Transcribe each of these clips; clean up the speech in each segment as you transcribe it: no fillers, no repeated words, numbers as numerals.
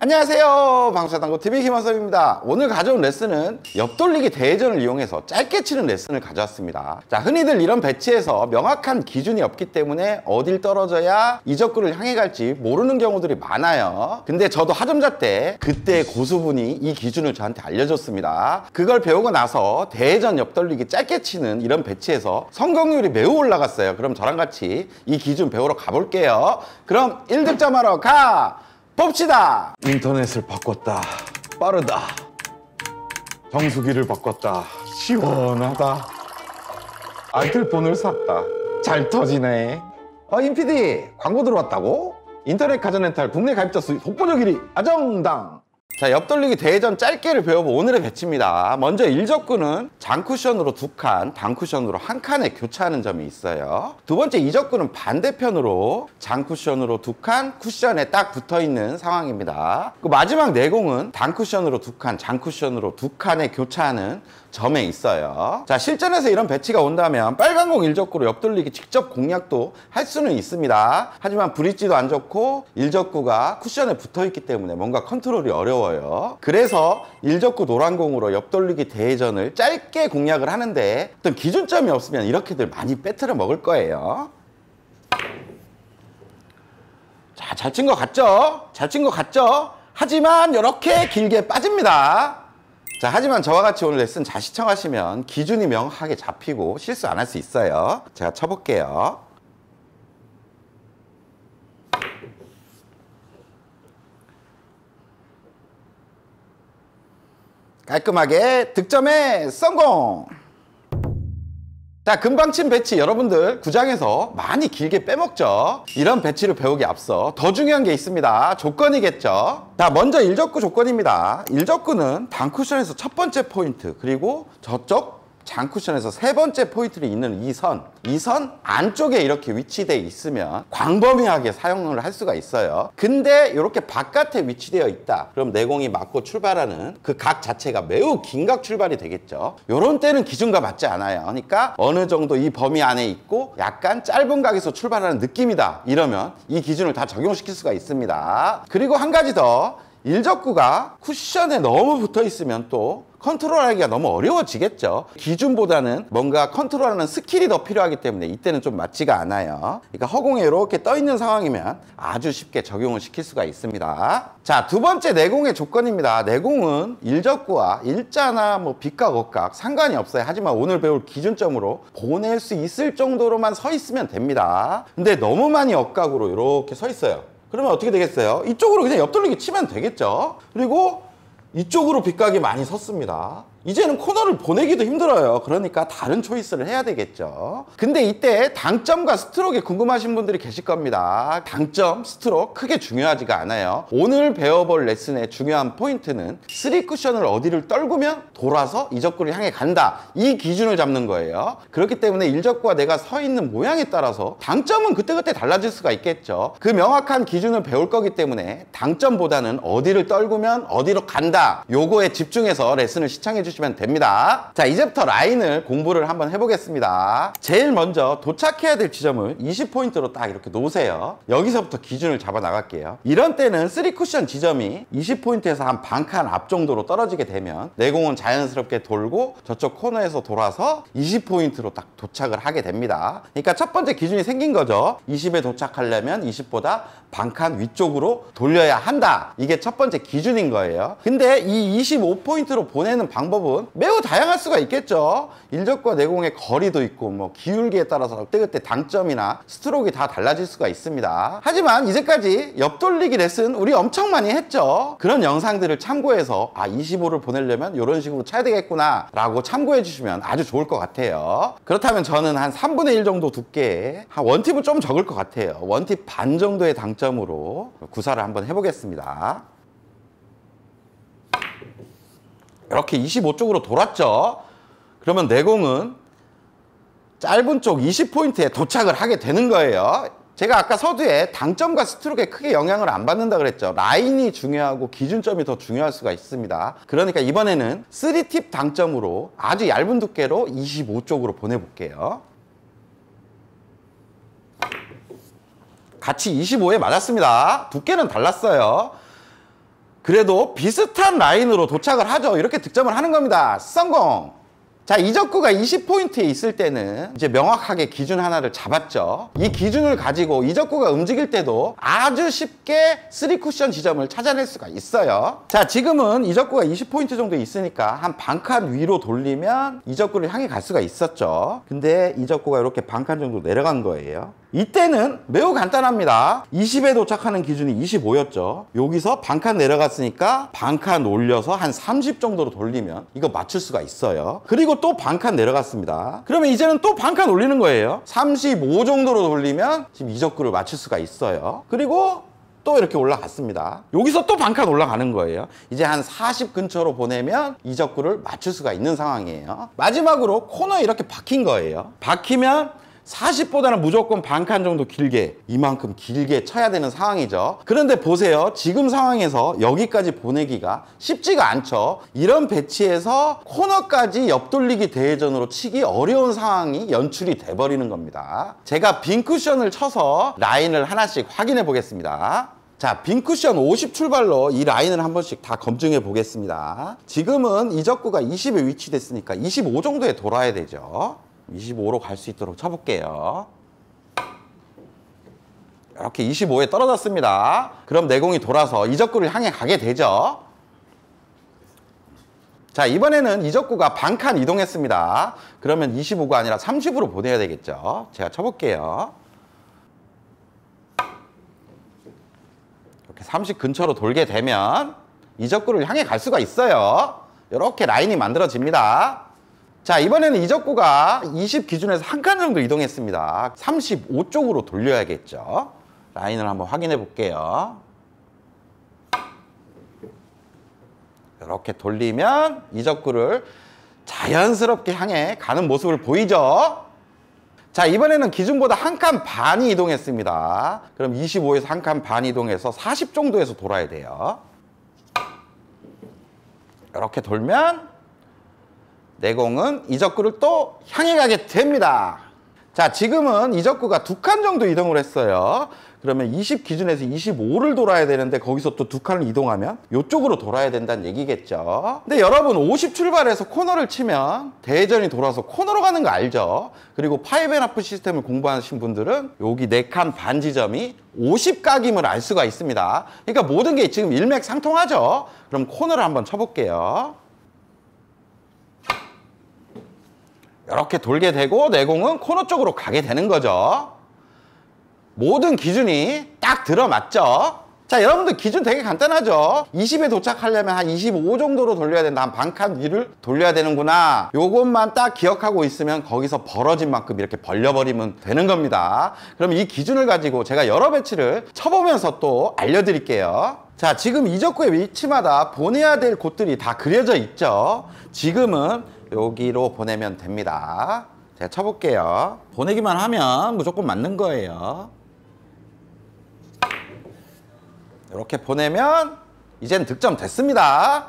안녕하세요, 방사당구TV 김원섭입니다. 오늘 가져온 레슨은 옆돌리기 대회전을 이용해서 짧게 치는 레슨을 가져왔습니다. 자, 흔히들 이런 배치에서 명확한 기준이 없기 때문에 어딜 떨어져야 이적구를 향해 갈지 모르는 경우들이 많아요. 근데 저도 하점자 때 그때 고수분이 이 기준을 저한테 알려줬습니다. 그걸 배우고 나서 대회전 옆돌리기 짧게 치는 이런 배치에서 성공률이 매우 올라갔어요. 그럼 저랑 같이 이 기준 배우러 가볼게요. 그럼 1득점하러 가! 봅시다. 인터넷을 바꿨다. 빠르다. 정수기를 바꿨다. 시원하다. 안틀폰을 샀다. 잘 터지네. 임PD 광고 들어왔다고? 인터넷 가전렌탈 국내 가입자 수 독보적 1위 아정당. 자, 옆돌리기 대회전 짧게를 배워본 오늘의 배치입니다. 먼저 1적구는 장쿠션으로 2칸, 단쿠션으로 1칸에 교차하는 점이 있어요. 두 번째 2적구는 반대편으로 장쿠션으로 2칸, 쿠션에 딱 붙어있는 상황입니다. 그 마지막 내공은 단쿠션으로 2칸, 장쿠션으로 2칸에 교차하는 점에 있어요. 자, 실전에서 이런 배치가 온다면 빨간 공 1적구로 옆돌리기 직접 공략도 할 수는 있습니다. 하지만 브릿지도 안 좋고 1적구가 쿠션에 붙어있기 때문에 뭔가 컨트롤이 어려워요. 그래서 1적구 노란 공으로 옆돌리기 대회전을 짧게 공략을 하는데 어떤 기준점이 없으면 이렇게들 많이 빼트려 먹을 거예요. 자, 잘 친 것 같죠? 잘 친 것 같죠? 하지만 이렇게 길게 빠집니다. 자, 하지만 저와 같이 오늘 레슨 잘 시청하시면 기준이 명확하게 잡히고 실수 안 할 수 있어요. 제가 쳐볼게요. 깔끔하게 득점에 성공! 자, 금방 친 배치 여러분들 구장에서 많이 길게 빼먹죠. 이런 배치를 배우기 앞서 더 중요한 게 있습니다. 조건이겠죠. 자, 먼저 1적구 조건입니다. 1적구는 단쿠션에서 첫 번째 포인트, 그리고 저쪽 장쿠션에서 세 번째 포인트를 잇는 이 선 안쪽에 이렇게 위치되어 있으면 광범위하게 사용을 할 수가 있어요. 근데 이렇게 바깥에 위치되어 있다. 그럼 내공이 맞고 출발하는 그 각 자체가 매우 긴 각 출발이 되겠죠. 이런 때는 기준과 맞지 않아요. 그러니까 어느 정도 이 범위 안에 있고 약간 짧은 각에서 출발하는 느낌이다. 이러면 이 기준을 다 적용시킬 수가 있습니다. 그리고 한 가지 더, 1적구가 쿠션에 너무 붙어 있으면 또 컨트롤하기가 너무 어려워지겠죠. 기준보다는 뭔가 컨트롤하는 스킬이 더 필요하기 때문에 이때는 좀 맞지가 않아요. 그러니까 허공에 이렇게 떠 있는 상황이면 아주 쉽게 적용을 시킬 수가 있습니다. 자, 두 번째 내공의 조건입니다. 내공은 1적구와 일자나 뭐 빗각, 억각 상관이 없어요. 하지만 오늘 배울 기준점으로 보낼 수 있을 정도로만 서 있으면 됩니다. 근데 너무 많이 억각으로 이렇게 서 있어요. 그러면 어떻게 되겠어요? 이쪽으로 그냥 옆돌리기 치면 되겠죠. 그리고 이쪽으로 빗각이 많이 섰습니다. 이제는 코너를 보내기도 힘들어요. 그러니까 다른 초이스를 해야 되겠죠. 근데 이때 당점과 스트로크에 궁금하신 분들이 계실 겁니다. 당점, 스트로크 크게 중요하지가 않아요. 오늘 배워볼 레슨의 중요한 포인트는 3쿠션을 어디를 떨구면 돌아서 이적구를 향해 간다. 이 기준을 잡는 거예요. 그렇기 때문에 1적구와 내가 서 있는 모양에 따라서 당점은 그때그때 달라질 수가 있겠죠. 그 명확한 기준을 배울 거기 때문에 당점보다는 어디를 떨구면 어디로 간다. 요거에 집중해서 레슨을 시청해 주시면 됩니다. 자, 이제부터 라인을 공부를 한번 해보겠습니다. 제일 먼저 도착해야 될 지점을 20포인트로 딱 이렇게 놓으세요. 여기서부터 기준을 잡아 나갈게요. 이런 때는 3쿠션 지점이 20포인트에서 한 반 칸 앞 정도로 떨어지게 되면 내공은 자연스럽게 돌고 저쪽 코너에서 돌아서 20포인트로 딱 도착을 하게 됩니다. 그러니까 첫 번째 기준이 생긴 거죠. 20에 도착하려면 20보다 반 칸 위쪽으로 돌려야 한다. 이게 첫 번째 기준인 거예요. 근데 이 25포인트로 보내는 방법은 매우 다양할 수가 있겠죠. 1적과 내공의 거리도 있고 뭐 기울기에 따라서 그때그때 당점이나 스트로크가 다 달라질 수가 있습니다. 하지만 이제까지 옆돌리기 레슨 우리 엄청 많이 했죠. 그런 영상들을 참고해서 25를 보내려면 이런 식으로 쳐야 되겠구나 라고 참고해 주시면 아주 좋을 것 같아요. 그렇다면 저는 한 3분의 1 정도 두께에 한 원팁은 좀 적을 것 같아요. 원팁 반 정도의 당점으로 구사를 한번 해보겠습니다. 이렇게 25쪽으로 돌았죠. 그러면 내공은 짧은 쪽 20포인트에 도착을 하게 되는 거예요. 제가 아까 서두에 당점과 스트로크에 크게 영향을 안 받는다 그랬죠. 라인이 중요하고 기준점이 더 중요할 수가 있습니다. 그러니까 이번에는 3팁 당점으로 아주 얇은 두께로 25쪽으로 보내볼게요. 같이 25에 맞았습니다. 두께는 달랐어요. 그래도 비슷한 라인으로 도착을 하죠. 이렇게 득점을 하는 겁니다. 성공! 자, 이적구가 20포인트에 있을 때는 이제 명확하게 기준 하나를 잡았죠. 이 기준을 가지고 이적구가 움직일 때도 아주 쉽게 3쿠션 지점을 찾아낼 수가 있어요. 자, 지금은 이적구가 20포인트 정도 있으니까 한 반칸 위로 돌리면 이적구를 향해 갈 수가 있었죠. 근데 이적구가 이렇게 반칸 정도 내려간 거예요. 이때는 매우 간단합니다. 20에 도착하는 기준이 25였죠. 여기서 반칸 내려갔으니까 반칸 올려서 한 30 정도로 돌리면 이거 맞출 수가 있어요. 그리고 또 반칸 내려갔습니다. 그러면 이제는 또 반칸 올리는 거예요. 35 정도로 돌리면 지금 이적구를 맞출 수가 있어요. 그리고 또 이렇게 올라갔습니다. 여기서 또 반칸 올라가는 거예요. 이제 한 40 근처로 보내면 이적구를 맞출 수가 있는 상황이에요. 마지막으로 코너에 이렇게 박힌 거예요. 박히면 40보다는 무조건 반칸 정도 길게, 이만큼 길게 쳐야 되는 상황이죠. 그런데 보세요. 지금 상황에서 여기까지 보내기가 쉽지가 않죠. 이런 배치에서 코너까지 옆돌리기 대회전으로 치기 어려운 상황이 연출이 돼버리는 겁니다. 제가 빈 쿠션을 쳐서 라인을 하나씩 확인해 보겠습니다. 자, 빈 쿠션 50 출발로 이 라인을 한 번씩 다 검증해 보겠습니다. 지금은 이적구가 20에 위치됐으니까 25 정도에 돌아야 되죠. 25로 갈 수 있도록 쳐볼게요. 이렇게 25에 떨어졌습니다. 그럼 내공이 돌아서 이적구를 향해 가게 되죠. 자, 이번에는 이적구가 반칸 이동했습니다. 그러면 25가 아니라 30으로 보내야 되겠죠. 제가 쳐볼게요. 이렇게 30 근처로 돌게 되면 이적구를 향해 갈 수가 있어요. 이렇게 라인이 만들어집니다. 자, 이번에는 이적구가 20 기준에서 한 칸 정도 이동했습니다. 35 쪽으로 돌려야겠죠. 라인을 한번 확인해 볼게요. 이렇게 돌리면 이적구를 자연스럽게 향해 가는 모습을 보이죠. 자, 이번에는 기준보다 한 칸 반이 이동했습니다. 그럼 25에서 한 칸 반 이동해서 40 정도에서 돌아야 돼요. 이렇게 돌면 내공은 이적구를 또 향해 가게 됩니다. 자, 지금은 이적구가 2칸 정도 이동을 했어요. 그러면 20 기준에서 25를 돌아야 되는데 거기서 또 2칸을 이동하면 이쪽으로 돌아야 된다는 얘기겠죠. 근데 여러분 50 출발해서 코너를 치면 대회전이 돌아서 코너로 가는 거 알죠? 그리고 5&하프 시스템을 공부하신 분들은 여기 4칸 반 지점이 50각임을 알 수가 있습니다. 그러니까 모든 게 지금 일맥상통하죠. 그럼 코너를 한번 쳐볼게요. 이렇게 돌게 되고 내공은 코너 쪽으로 가게 되는 거죠. 모든 기준이 딱 들어맞죠. 자, 여러분들 기준 되게 간단하죠. 20에 도착하려면 한 25 정도로 돌려야 된다. 한 반칸 위를 돌려야 되는구나. 요것만 딱 기억하고 있으면 거기서 벌어진 만큼 이렇게 벌려버리면 되는 겁니다. 그럼 이 기준을 가지고 제가 여러 배치를 쳐보면서 또 알려드릴게요. 자, 지금 이적구의 위치마다 보내야 될 곳들이 다 그려져 있죠. 지금은 여기로 보내면 됩니다. 제가 쳐볼게요. 보내기만 하면 무조건 맞는 거예요. 이렇게 보내면 이젠 득점 됐습니다.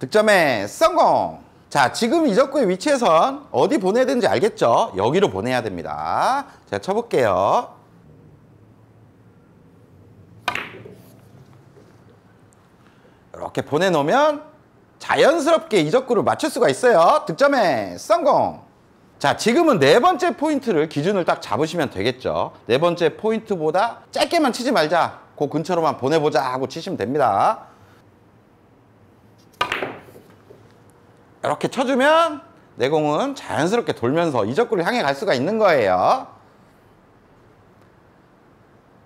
득점에 성공! 자, 지금 이적구의 위치에선 어디 보내야 되는지 알겠죠? 여기로 보내야 됩니다. 제가 쳐볼게요. 이렇게 보내놓으면 자연스럽게 이적구를 맞출 수가 있어요. 득점에 성공! 자, 지금은 네 번째 포인트를 기준을 딱 잡으시면 되겠죠. 네 번째 포인트보다 짧게만 치지 말자. 그 근처로만 보내보자 하고 치시면 됩니다. 이렇게 쳐주면 내공은 자연스럽게 돌면서 이적구를 향해 갈 수가 있는 거예요.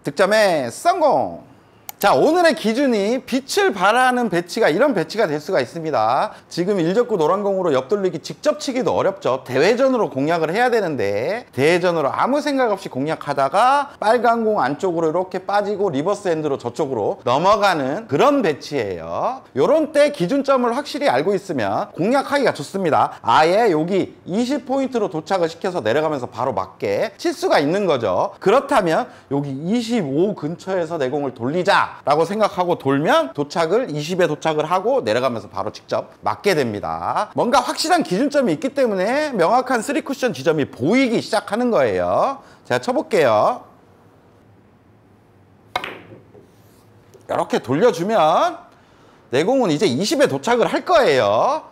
득점에 성공! 자, 오늘의 기준이 빛을 발하는 배치가 이런 배치가 될 수가 있습니다. 지금 일적구 노란공으로 옆돌리기 직접 치기도 어렵죠. 대회전으로 공략을 해야 되는데 대회전으로 아무 생각 없이 공략하다가 빨간 공 안쪽으로 이렇게 빠지고 리버스 핸드로 저쪽으로 넘어가는 그런 배치예요. 요런 때 기준점을 확실히 알고 있으면 공략하기가 좋습니다. 아예 여기 20포인트로 도착을 시켜서 내려가면서 바로 맞게 칠 수가 있는 거죠. 그렇다면 여기 25 근처에서 내 공을 돌리자 라고 생각하고 돌면 도착을 20에 도착을 하고 내려가면서 바로 직접 맞게 됩니다. 뭔가 확실한 기준점이 있기 때문에 명확한 3쿠션 지점이 보이기 시작하는 거예요. 제가 쳐볼게요. 이렇게 돌려주면 내 공은 이제 20에 도착을 할 거예요.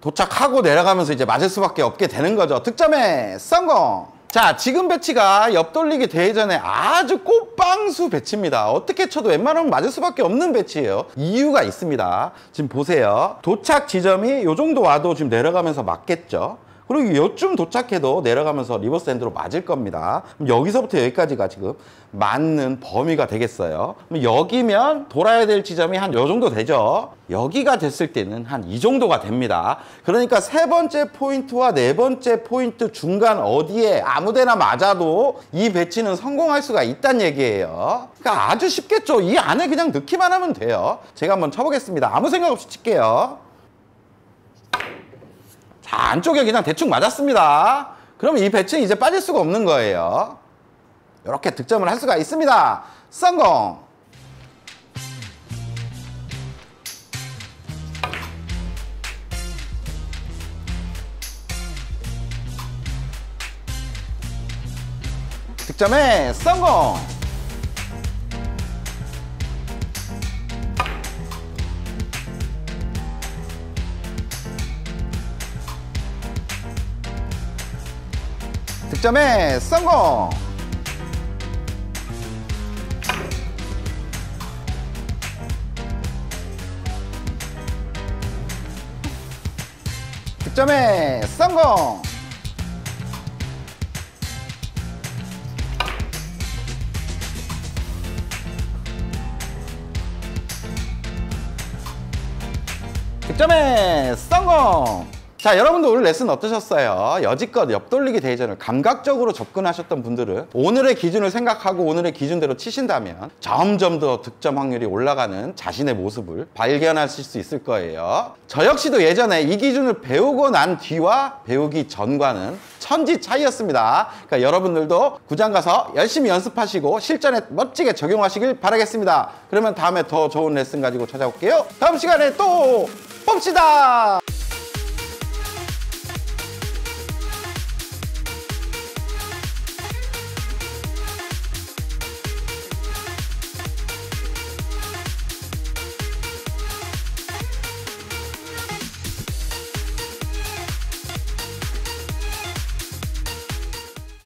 도착하고 내려가면서 이제 맞을 수밖에 없게 되는 거죠. 득점에 성공! 자, 지금 배치가 옆돌리기 대회전에 아주 꽃방수 배치입니다. 어떻게 쳐도 웬만하면 맞을 수밖에 없는 배치예요. 이유가 있습니다. 지금 보세요. 도착 지점이 요 정도 와도 지금 내려가면서 맞겠죠. 그리고 요쯤 도착해도 내려가면서 리버스 핸드로 맞을 겁니다. 그럼 여기서부터 여기까지가 지금 맞는 범위가 되겠어요. 그럼 여기면 돌아야 될 지점이 한 요 정도 되죠. 여기가 됐을 때는 한 이 정도가 됩니다. 그러니까 세 번째 포인트와 네 번째 포인트 중간 어디에 아무데나 맞아도 이 배치는 성공할 수가 있다는 얘기예요. 그러니까 아주 쉽겠죠. 이 안에 그냥 넣기만 하면 돼요. 제가 한번 쳐보겠습니다. 아무 생각 없이 칠게요. 자, 안쪽에 그냥 대충 맞았습니다. 그러면 이 배치는 이제 빠질 수가 없는 거예요. 이렇게 득점을 할 수가 있습니다. 성공! 득점에 성공! 득점에 성공! 득점에 성공! 득점에 성공! 자, 여러분들 오늘 레슨 어떠셨어요? 여지껏 옆돌리기 대회전을 감각적으로 접근하셨던 분들은 오늘의 기준을 생각하고 오늘의 기준대로 치신다면 점점 더 득점 확률이 올라가는 자신의 모습을 발견하실 수 있을 거예요. 저 역시도 예전에 이 기준을 배우고 난 뒤와 배우기 전과는 천지 차이였습니다. 그러니까 여러분들도 구장 가서 열심히 연습하시고 실전에 멋지게 적용하시길 바라겠습니다. 그러면 다음에 더 좋은 레슨 가지고 찾아올게요. 다음 시간에 또 봅시다.